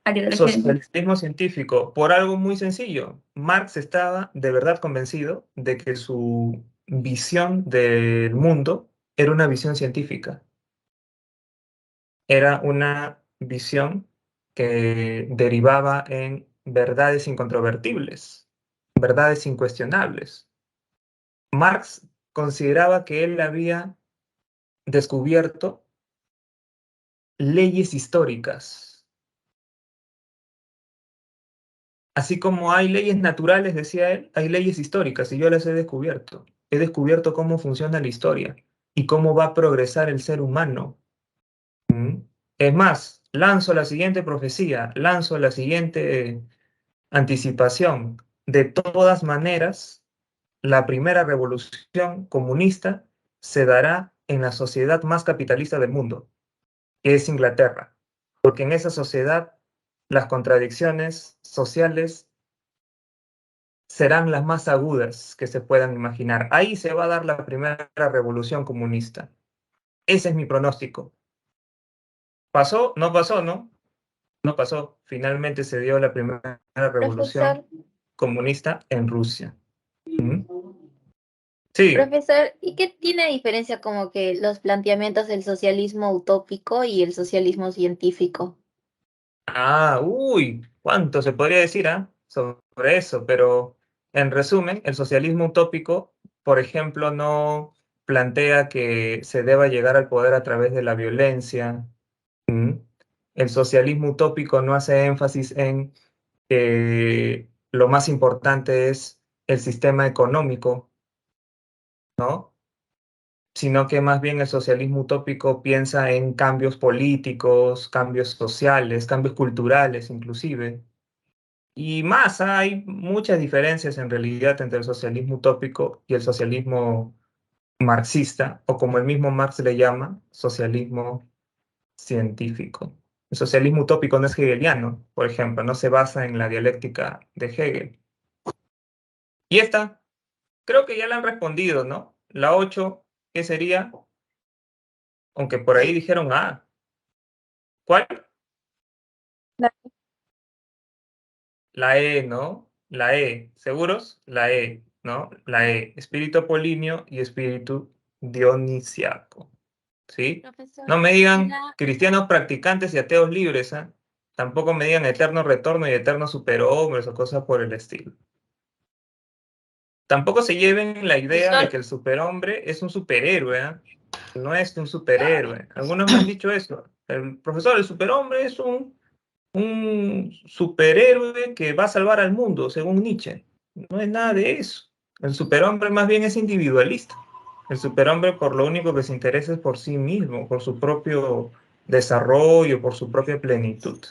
A la ideología de Marx. Socialismo científico, por algo muy sencillo. Marx estaba de verdad convencido de que su visión del mundo era una visión científica. Era una visión que derivaba en verdades incontrovertibles, verdades incuestionables. Marx consideraba que él había descubierto leyes históricas. Así como hay leyes naturales, decía él, hay leyes históricas y yo las he descubierto. He descubierto cómo funciona la historia y cómo va a progresar el ser humano. Es más, lanzo la siguiente profecía, lanzo la siguiente anticipación. De todas maneras, la primera revolución comunista se dará en la sociedad más capitalista del mundo, que es Inglaterra, porque en esa sociedad las contradicciones sociales serán las más agudas que se puedan imaginar. Ahí se va a dar la primera revolución comunista. Ese es mi pronóstico. ¿Pasó? No pasó, ¿no? No pasó. Finalmente se dio la primera revolución comunista en Rusia. Sí. Profesor, ¿y qué tiene diferencia como que los planteamientos del socialismo utópico y el socialismo científico? ¿Cuánto se podría decir sobre eso? Pero en resumen, el socialismo utópico, por ejemplo, no plantea que se deba llegar al poder a través de la violencia. El socialismo utópico no hace énfasis en que lo más importante es el sistema económico, ¿no? Sino que más bien el socialismo utópico piensa en cambios políticos, cambios sociales, cambios culturales inclusive. Y más, hay muchas diferencias en realidad entre el socialismo utópico y el socialismo marxista, o como el mismo Marx le llama, socialismo científico. El socialismo utópico no es hegeliano, por ejemplo, no se basa en la dialéctica de Hegel. Y esta, creo que ya la han respondido, ¿no? La 8, ¿qué sería? Aunque por ahí dijeron, ¿cuál? La E, ¿no? La E, ¿seguros? La E, ¿no? La E, espíritu apolíneo y espíritu dionisiaco, ¿sí? Profesor, No me digan cristianos practicantes y ateos libres, Tampoco me digan eterno retorno y eternos superhombres o cosas por el estilo. tampoco se lleven la idea de que el superhombre es un superhéroe, ¿eh? No es un superhéroe. Algunos me han dicho eso. El profesor, el superhombre es un superhéroe que va a salvar al mundo, según Nietzsche. No es nada de eso. El superhombre más bien es individualista. El superhombre por lo único que se interesa es por sí mismo, por su propio desarrollo, por su propia plenitud.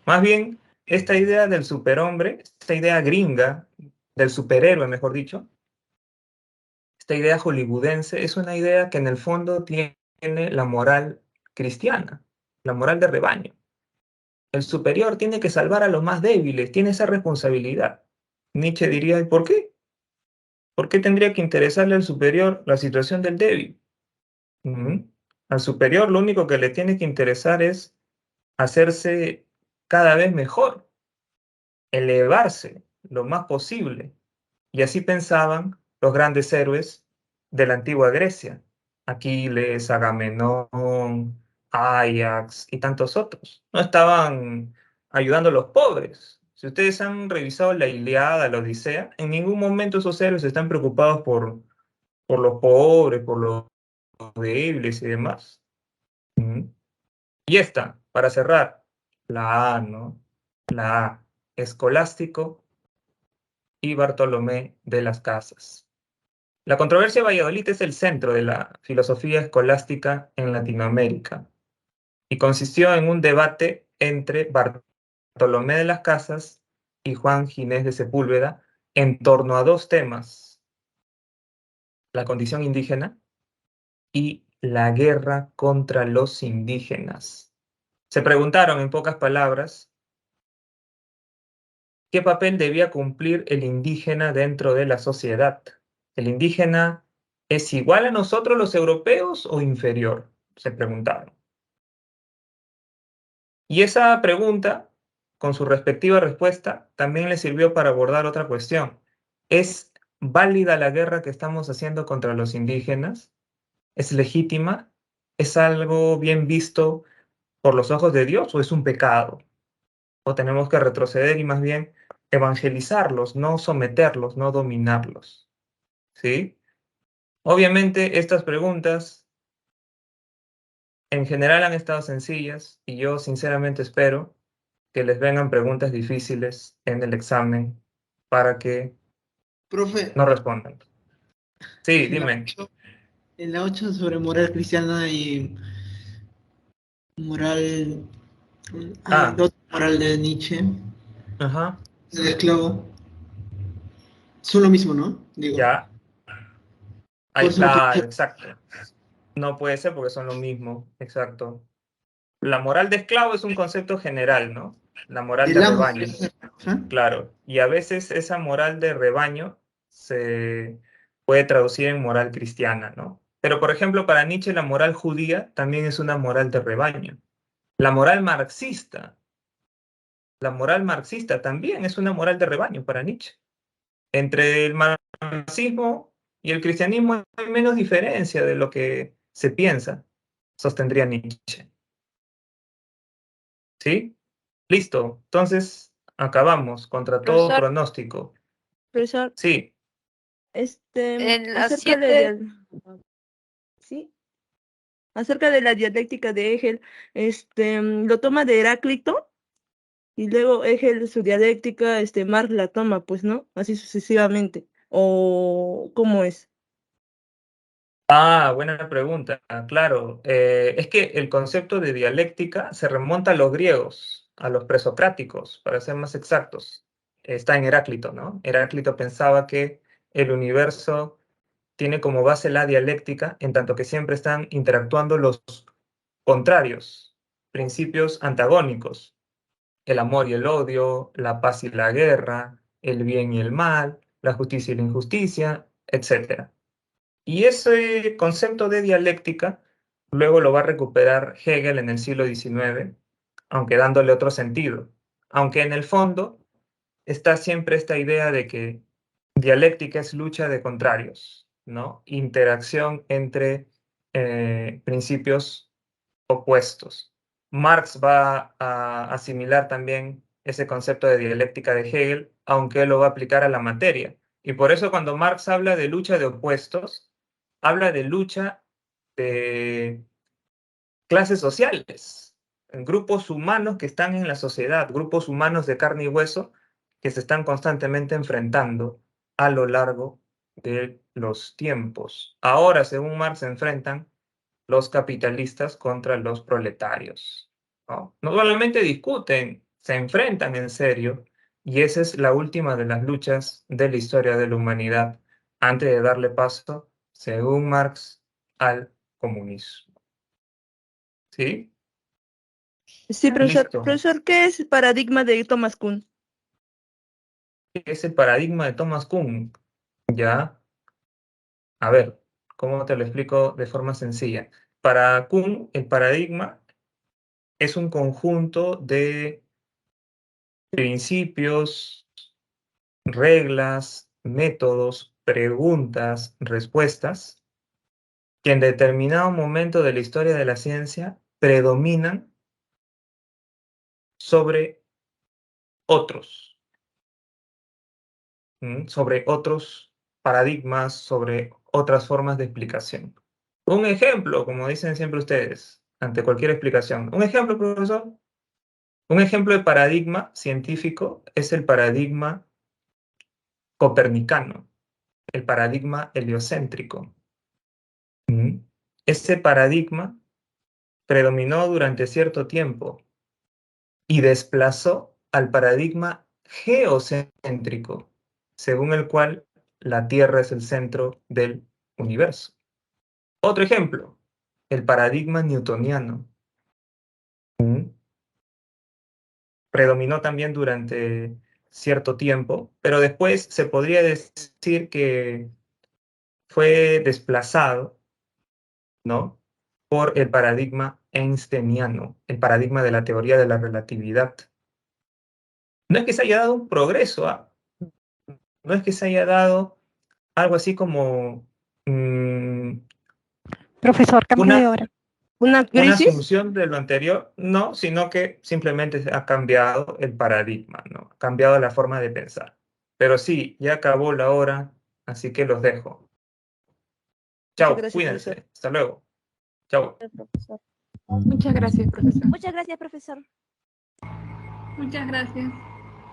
Más bien, esta idea del superhombre, esta idea gringa, del superhéroe, mejor dicho, esta idea hollywoodense, es una idea que en el fondo tiene la moral cristiana, la moral de rebaño. El superior tiene que salvar a los más débiles, tiene esa responsabilidad. Nietzsche diría, ¿y por qué? ¿Por qué tendría que interesarle al superior la situación del débil? Al superior lo único que le tiene que interesar es hacerse cada vez mejor, elevarse lo más posible. Y así pensaban los grandes héroes de la antigua Grecia, Aquiles, Agamenón, Ajax y tantos otros. No estaban ayudando a los pobres. Si ustedes han revisado la Ilíada, la Odisea, en ningún momento esos héroes están preocupados por los pobres, por los débiles y demás. Y esta, para cerrar, la A, ¿no? La A, Escolástico y Bartolomé de las Casas. La controversia de Valladolid es el centro de la filosofía escolástica en Latinoamérica y consistió en un debate entre Bartolomé de las Casas y Juan Ginés de Sepúlveda en torno a dos temas: la condición indígena y la guerra contra los indígenas. Se preguntaron, en pocas palabras, ¿qué papel debía cumplir el indígena dentro de la sociedad? ¿El indígena es igual a nosotros los europeos o inferior? Se preguntaron. Y esa pregunta, con su respectiva respuesta, también le sirvió para abordar otra cuestión. ¿Es válida la guerra que estamos haciendo contra los indígenas? ¿Es legítima? ¿Es algo bien visto por los ojos de Dios o es un pecado? ¿O tenemos que retroceder y más bien evangelizarlos, no someterlos, no dominarlos? ¿Sí? Obviamente estas preguntas en general han estado sencillas y yo sinceramente espero que les vengan preguntas difíciles en el examen para que Profe, no respondan. Sí, en la dime. 8, en la 8 sobre moral cristiana y moral, otra moral de Nietzsche, Ajá. el esclavo, son lo mismo, ¿no? Digo, Ya. Ahí, por eso no claro, quiero- exacto. No puede ser porque son lo mismo, exacto. La moral de esclavo es un concepto general, ¿no? La moral de el amo rebaño. debería ser, ¿ah? Claro, y a veces esa moral de rebaño se puede traducir en moral cristiana, ¿no? Pero, por ejemplo, para Nietzsche la moral judía también es una moral de rebaño. La moral marxista también es una moral de rebaño para Nietzsche. Entre el marxismo y el cristianismo hay menos diferencia de lo que se piensa, sostendría Nietzsche. ¿Sí? Listo. Entonces, acabamos contra todo Profesor. pronóstico. Profesor, Sí. En las acerca de 7, ¿sí? Acerca de la dialéctica de Hegel, lo toma de Heráclito y luego Hegel su dialéctica, Marx la toma, pues, ¿no? Así sucesivamente. ¿O cómo es? Buena pregunta. Claro, es que el concepto de dialéctica se remonta a los griegos, a los presocráticos, para ser más exactos. Está en Heráclito, ¿no? Heráclito pensaba que el universo tiene como base la dialéctica, en tanto que siempre están interactuando los contrarios, principios antagónicos: el amor y el odio, la paz y la guerra, el bien y el mal, la justicia y la injusticia, etc. Y ese concepto de dialéctica luego lo va a recuperar Hegel en el siglo XIX, aunque dándole otro sentido. Aunque en el fondo está siempre esta idea de que dialéctica es lucha de contrarios, ¿no? Interacción entre principios opuestos. Marx va a asimilar también ese concepto de dialéctica de Hegel, aunque él lo va a aplicar a la materia. Y por eso cuando Marx habla de lucha de opuestos, habla de lucha de clases sociales, grupos humanos que están en la sociedad, grupos humanos de carne y hueso que se están constantemente enfrentando a lo largo de los tiempos. Ahora, según Marx, se enfrentan los capitalistas contra los proletarios, ¿no? No solamente discuten, se enfrentan en serio, y esa es la última de las luchas de la historia de la humanidad, antes de darle paso, según Marx, al comunismo. ¿Sí? Sí, profesor. Listo. Profesor, ¿qué es el paradigma de Thomas Kuhn? Es el paradigma de Thomas Kuhn. ¿Ya? A ver, ¿cómo te lo explico de forma sencilla? Para Kuhn, el paradigma es un conjunto de principios, reglas, métodos, preguntas, respuestas, que en determinado momento de la historia de la ciencia predominan sobre otros, sobre otros paradigmas, sobre otras formas de explicación. Un ejemplo, como dicen siempre ustedes, ante cualquier explicación. Un ejemplo, profesor. Un ejemplo de paradigma científico es el paradigma copernicano, el paradigma heliocéntrico. Ese paradigma predominó durante cierto tiempo y desplazó al paradigma geocéntrico, según el cual la Tierra es el centro del universo. Otro ejemplo, el paradigma newtoniano. Predominó también durante cierto tiempo, pero después se podría decir que fue desplazado, ¿no?, por el paradigma einsteiniano, el paradigma de la teoría de la relatividad. No es que se haya dado un progreso, ¿ah? No es que se haya dado algo así como Profesor, cambio de hora. ¿Una una crisis? asunción de lo anterior, no, sino que simplemente ha cambiado el paradigma, ¿no? Ha cambiado la forma de pensar. Pero sí, ya acabó la hora, así que los dejo. Chao, gracias, cuídense. profesor. Hasta luego. Chao. Muchas gracias, profesor. Muchas gracias, profesor. Muchas gracias.